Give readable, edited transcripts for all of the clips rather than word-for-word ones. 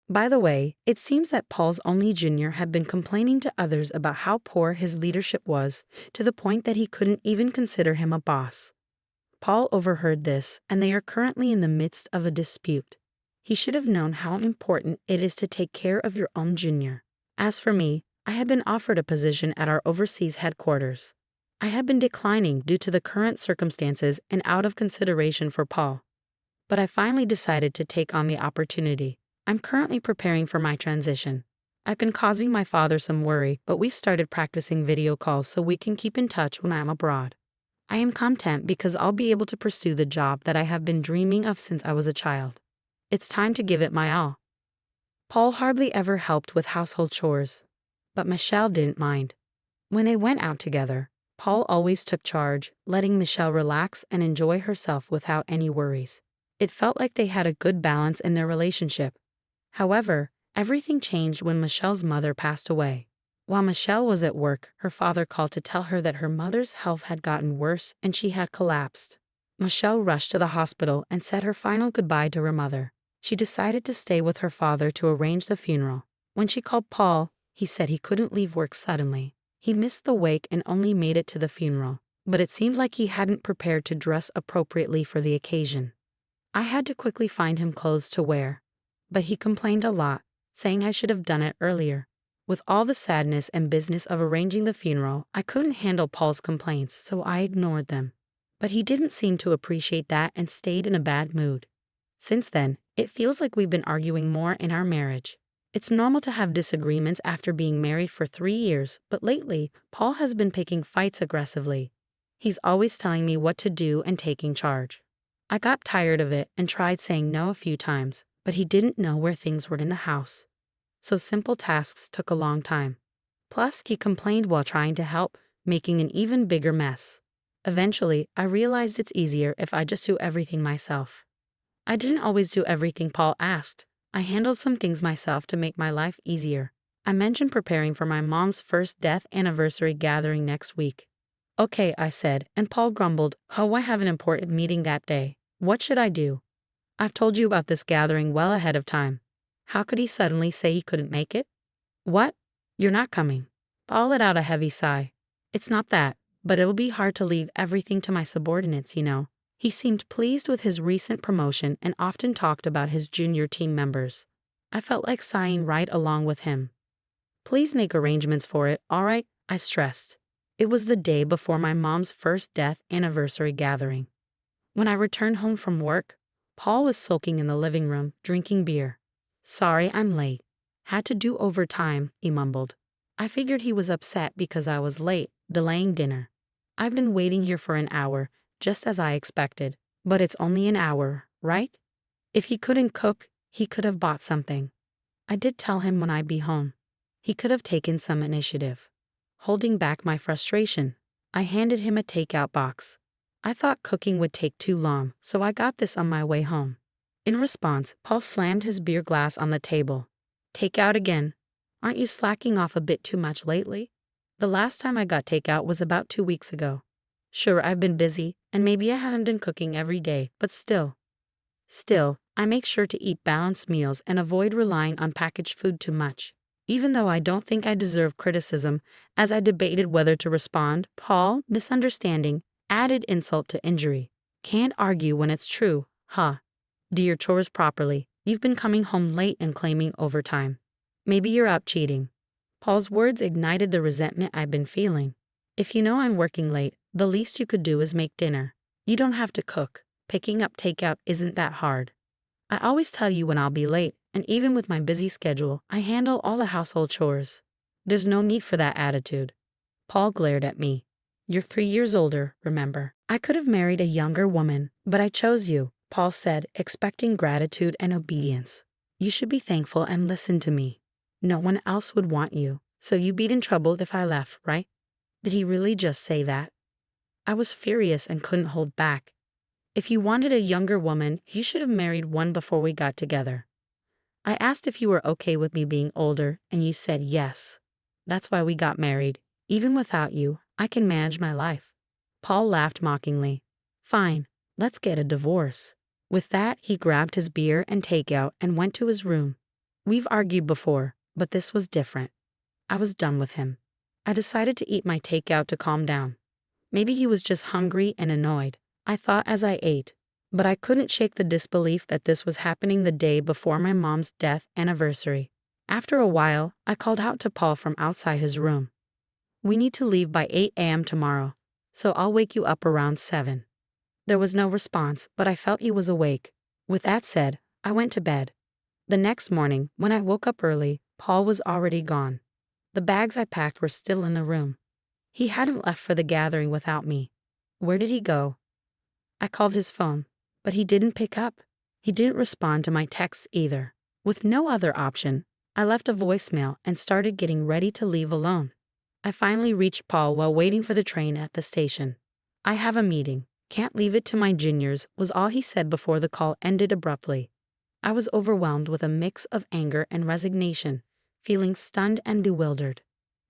By the way, it seems that Paul's only junior had been complaining to others about how poor his leadership was, to the point that he couldn't even consider him a boss. Paul overheard this, and they are currently in the midst of a dispute. He should have known how important it is to take care of your own junior. As for me, I had been offered a position at our overseas headquarters. I had been declining due to the current circumstances and out of consideration for Paul. But I finally decided to take on the opportunity. I'm currently preparing for my transition. I've been causing my father some worry, but we've started practicing video calls so we can keep in touch when I'm abroad. I am content because I'll be able to pursue the job that I have been dreaming of since I was a child. It's time to give it my all. Paul hardly ever helped with household chores, but Michelle didn't mind. When they went out together, Paul always took charge, letting Michelle relax and enjoy herself without any worries. It felt like they had a good balance in their relationship. However, everything changed when Michelle's mother passed away. While Michelle was at work, her father called to tell her that her mother's health had gotten worse and she had collapsed. Michelle rushed to the hospital and said her final goodbye to her mother. She decided to stay with her father to arrange the funeral. When she called Paul, he said he couldn't leave work suddenly. He missed the wake and only made it to the funeral, but it seemed like he hadn't prepared to dress appropriately for the occasion. I had to quickly find him clothes to wear, but he complained a lot, saying I should have done it earlier. With all the sadness and business of arranging the funeral, I couldn't handle Paul's complaints, so I ignored them. But he didn't seem to appreciate that and stayed in a bad mood. Since then, it feels like we've been arguing more in our marriage. It's normal to have disagreements after being married for 3 years, but lately, Paul has been picking fights aggressively. He's always telling me what to do and taking charge. I got tired of it and tried saying no a few times, but he didn't know where things were in the house. So simple tasks took a long time. Plus, he complained while trying to help, making an even bigger mess. Eventually, I realized it's easier if I just do everything myself. I didn't always do everything Paul asked. I handled some things myself to make my life easier. I mentioned preparing for my mom's first death anniversary gathering next week. Okay, I said, and Paul grumbled, oh, I have an important meeting that day. What should I do? I've told you about this gathering well ahead of time. How could he suddenly say he couldn't make it? What? You're not coming. Paul let out a heavy sigh. It's not that, but it'll be hard to leave everything to my subordinates, you know. He seemed pleased with his recent promotion and often talked about his junior team members. I felt like sighing right along with him. Please make arrangements for it, all right? I stressed. It was the day before my mom's first death anniversary gathering. When I returned home from work, Paul was sulking in the living room, drinking beer. Sorry, I'm late. Had to do overtime, he mumbled. I figured he was upset because I was late, delaying dinner. I've been waiting here for an hour, just as I expected. But it's only an hour, right? If he couldn't cook, he could have bought something. I did tell him when I'd be home. He could have taken some initiative. Holding back my frustration, I handed him a takeout box. I thought cooking would take too long, so I got this on my way home. In response, Paul slammed his beer glass on the table. Takeout again. Aren't you slacking off a bit too much lately? The last time I got takeout was about 2 weeks ago. Sure, I've been busy, and maybe I haven't been cooking every day, but still. I make sure to eat balanced meals and avoid relying on packaged food too much. Even though I don't think I deserve criticism, as I debated whether to respond, Paul, misunderstanding, added insult to injury. Can't argue when it's true, huh? Do your chores properly. You've been coming home late and claiming overtime. Maybe you're out cheating. Paul's words ignited the resentment I've been feeling. If you know I'm working late, the least you could do is make dinner. You don't have to cook. Picking up takeout isn't that hard. I always tell you when I'll be late, and even with my busy schedule, I handle all the household chores. There's no need for that attitude. Paul glared at me. You're 3 years older, remember? I could have married a younger woman, but I chose you, Paul said, expecting gratitude and obedience. You should be thankful and listen to me. No one else would want you, so you'd be in trouble if I left, right? Did he really just say that? I was furious and couldn't hold back. If you wanted a younger woman, you should have married one before we got together. I asked if you were okay with me being older, and you said yes. That's why we got married. Even without you, I can manage my life. Paul laughed mockingly. Fine, let's get a divorce. With that, he grabbed his beer and takeout and went to his room. We've argued before, but this was different. I was done with him. I decided to eat my takeout to calm down. Maybe he was just hungry and annoyed, I thought as I ate. But I couldn't shake the disbelief that this was happening the day before my mom's death anniversary. After a while, I called out to Paul from outside his room. "We need to leave by 8 a.m. tomorrow, so I'll wake you up around 7. There was no response, but I felt he was awake. With that said, I went to bed. The next morning, when I woke up early, Paul was already gone. The bags I packed were still in the room. He hadn't left for the gathering without me. Where did he go? I called his phone, but he didn't pick up. He didn't respond to my texts either. With no other option, I left a voicemail and started getting ready to leave alone. I finally reached Paul while waiting for the train at the station. "I have a meeting. Can't leave it to my juniors," was all he said before the call ended abruptly. I was overwhelmed with a mix of anger and resignation, feeling stunned and bewildered.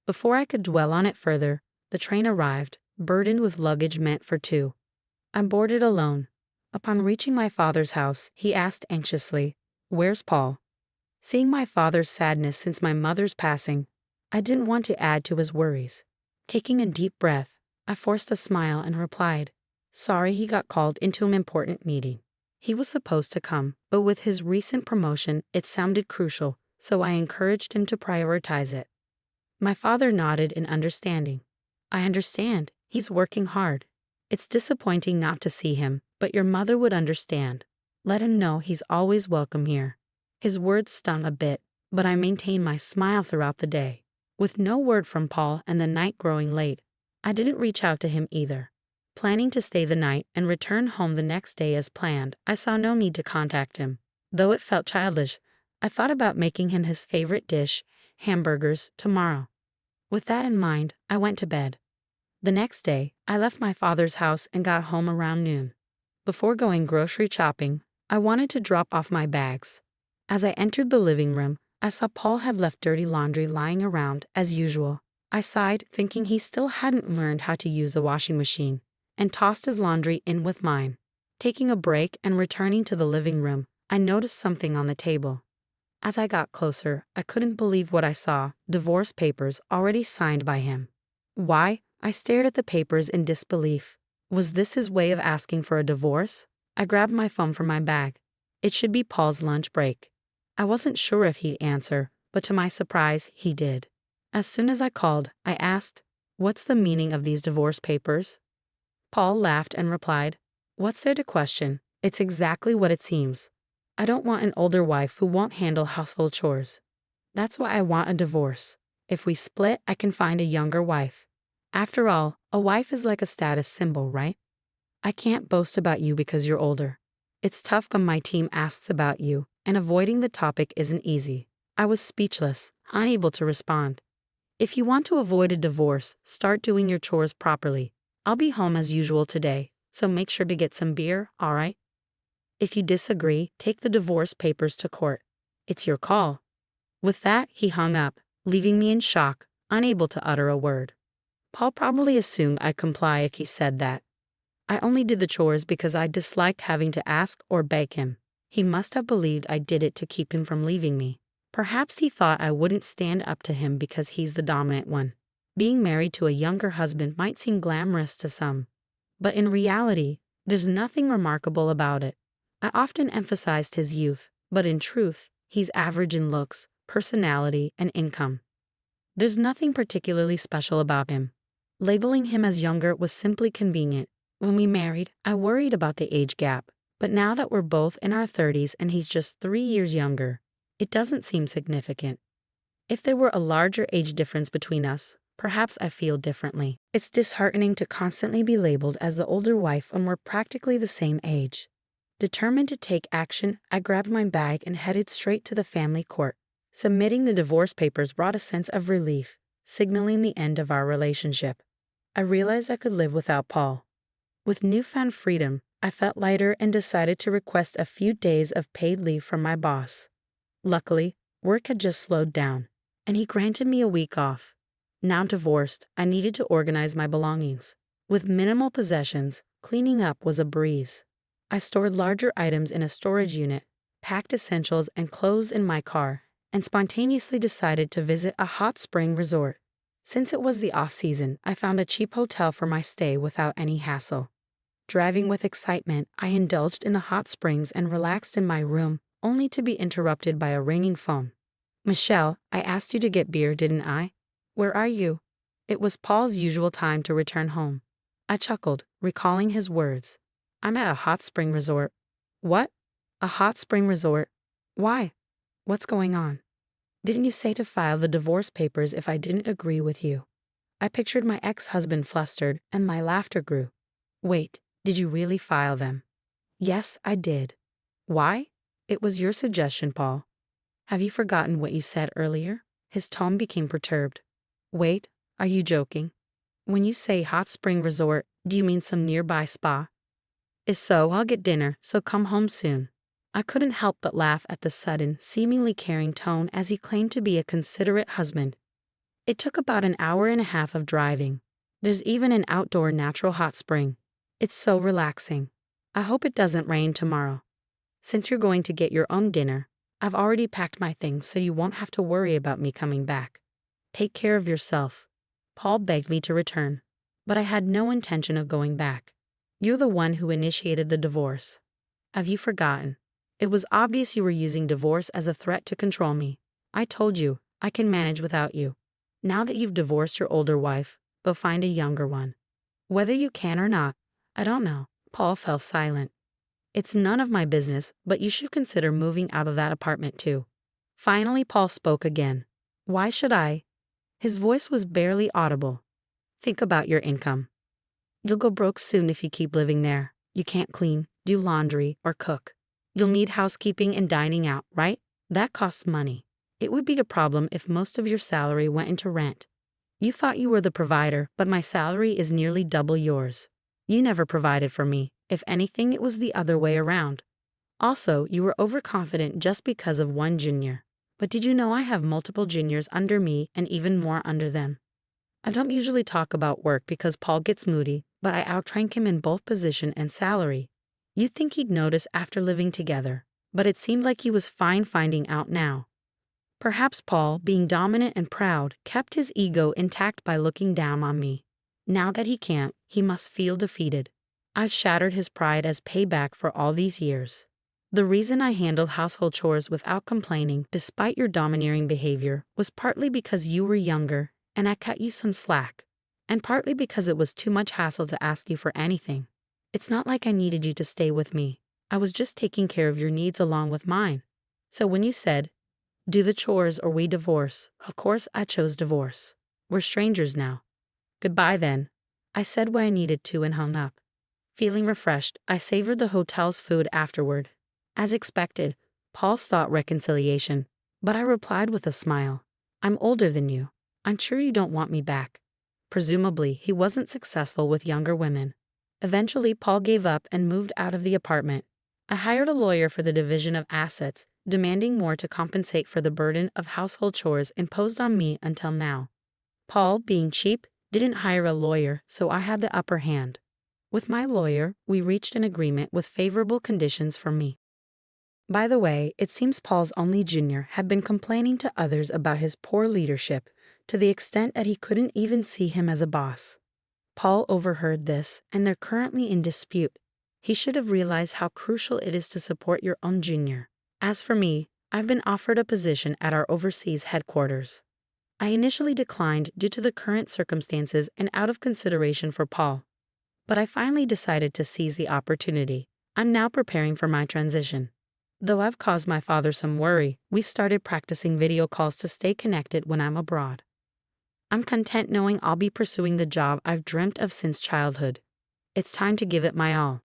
Before I could dwell on it further, the train arrived, burdened with luggage meant for two. I boarded alone. Upon reaching my father's house, he asked anxiously, "Where's Paul?" Seeing my father's sadness since my mother's passing, I didn't want to add to his worries. Taking a deep breath, I forced a smile and replied, "Sorry, he got called into an important meeting." He was supposed to come, but with his recent promotion, it sounded crucial, so I encouraged him to prioritize it. My father nodded in understanding. "I understand. He's working hard. It's disappointing not to see him, but your mother would understand. Let him know he's always welcome here." His words stung a bit, but I maintained my smile throughout the day. With no word from Paul and the night growing late, I didn't reach out to him either. Planning to stay the night and return home the next day as planned, I saw no need to contact him. Though it felt childish, I thought about making him his favorite dish, hamburgers, tomorrow. With that in mind, I went to bed. The next day, I left my father's house and got home around noon. Before going grocery shopping, I wanted to drop off my bags. As I entered the living room, I saw Paul had left dirty laundry lying around, as usual. I sighed, thinking he still hadn't learned how to use the washing machine, and tossed his laundry in with mine. Taking a break and returning to the living room, I noticed something on the table. As I got closer, I couldn't believe what I saw: divorce papers already signed by him. Why? I stared at the papers in disbelief. Was this his way of asking for a divorce? I grabbed my phone from my bag. It should be Paul's lunch break. I wasn't sure if he'd answer, but to my surprise, he did. As soon as I called, I asked, "What's the meaning of these divorce papers?" Paul laughed and replied, "What's there to question? It's exactly what it seems. I don't want an older wife who won't handle household chores. That's why I want a divorce. If we split, I can find a younger wife. After all, a wife is like a status symbol, right? I can't boast about you because you're older. It's tough when my team asks about you, and avoiding the topic isn't easy." I was speechless, unable to respond. "If you want to avoid a divorce, start doing your chores properly. I'll be home as usual today, so make sure to get some beer, all right? If you disagree, take the divorce papers to court. It's your call." With that, he hung up, leaving me in shock, unable to utter a word. Paul probably assumed I'd comply if he said that. I only did the chores because I disliked having to ask or beg him. He must have believed I did it to keep him from leaving me. Perhaps he thought I wouldn't stand up to him because he's the dominant one. Being married to a younger husband might seem glamorous to some, but in reality, there's nothing remarkable about it. I often emphasized his youth, but in truth, he's average in looks, personality, and income. There's nothing particularly special about him. Labeling him as younger was simply convenient. When we married, I worried about the age gap, but now that we're both in our 30s and he's just 3 years younger, it doesn't seem significant. If there were a larger age difference between us, perhaps I feel differently. It's disheartening to constantly be labeled as the older wife when we're practically the same age. Determined to take action, I grabbed my bag and headed straight to the family court. Submitting the divorce papers brought a sense of relief, signaling the end of our relationship. I realized I could live without Paul. With newfound freedom, I felt lighter and decided to request a few days of paid leave from my boss. Luckily, work had just slowed down, and he granted me a week off. Now divorced, I needed to organize my belongings. With minimal possessions, cleaning up was a breeze. I stored larger items in a storage unit, packed essentials and clothes in my car, and spontaneously decided to visit a hot spring resort. Since it was the off-season, I found a cheap hotel for my stay without any hassle. Driving with excitement, I indulged in the hot springs and relaxed in my room, only to be interrupted by a ringing phone. "Michelle, I asked you to get beer, didn't I? Where are you?" It was Paul's usual time to return home. I chuckled, recalling his words. "I'm at a hot spring resort." "What? A hot spring resort? Why? What's going on?" "Didn't you say to file the divorce papers if I didn't agree with you?" I pictured my ex-husband flustered, and my laughter grew. "Wait, did you really file them?" "Yes, I did." "Why?" "It was your suggestion, Paul." "Have you forgotten what you said earlier?" His tone became perturbed. "Wait, are you joking? When you say hot spring resort, do you mean some nearby spa? If so, I'll get dinner, so come home soon." I couldn't help but laugh at the sudden, seemingly caring tone as he claimed to be a considerate husband. It took about an hour and a half of driving. There's even an outdoor natural hot spring. It's so relaxing. I hope it doesn't rain tomorrow. Since you're going to get your own dinner, I've already packed my things so you won't have to worry about me coming back. Take care of yourself. Paul begged me to return, but I had no intention of going back. You're the one who initiated the divorce. Have you forgotten? It was obvious you were using divorce as a threat to control me. I told you, I can manage without you. Now that you've divorced your older wife, go find a younger one. Whether you can or not, I don't know." Paul fell silent. "It's none of my business, but you should consider moving out of that apartment too." Finally, Paul spoke again. "Why should I?" His voice was barely audible. "Think about your income. You'll go broke soon if you keep living there. You can't clean, do laundry, or cook. You'll need housekeeping and dining out, right? That costs money. It would be a problem if most of your salary went into rent. You thought you were the provider, but my salary is nearly double yours. You never provided for me. If anything, it was the other way around. Also, you were overconfident just because of one junior. But did you know I have multiple juniors under me and even more under them? I don't usually talk about work because Paul gets moody, but I outrank him in both position and salary. You'd think he'd notice after living together, but it seemed like he was fine finding out now. Perhaps Paul, being dominant and proud, kept his ego intact by looking down on me. Now that he can't, he must feel defeated. I've shattered his pride as payback for all these years. The reason I handled household chores without complaining, despite your domineering behavior, was partly because you were younger and I cut you some slack, and partly because it was too much hassle to ask you for anything. It's not like I needed you to stay with me. I was just taking care of your needs along with mine. So when you said, do the chores or we divorce, of course I chose divorce. We're strangers now. Goodbye then. I said what I needed to and hung up. Feeling refreshed, I savored the hotel's food afterward. As expected, Paul sought reconciliation, but I replied with a smile. I'm older than you. I'm sure you don't want me back. Presumably, he wasn't successful with younger women. Eventually, Paul gave up and moved out of the apartment. I hired a lawyer for the division of assets, demanding more to compensate for the burden of household chores imposed on me until now. Paul, being cheap, didn't hire a lawyer, so I had the upper hand. With my lawyer, we reached an agreement with favorable conditions for me. By the way, it seems Paul's only junior had been complaining to others about his poor leadership, to the extent that he couldn't even see him as a boss. Paul overheard this, and they're currently in dispute. He should have realized how crucial it is to support your own junior. As for me, I've been offered a position at our overseas headquarters. I initially declined due to the current circumstances and out of consideration for Paul. But I finally decided to seize the opportunity. I'm now preparing for my transition. Though I've caused my father some worry, we've started practicing video calls to stay connected when I'm abroad. I'm content knowing I'll be pursuing the job I've dreamt of since childhood. It's time to give it my all.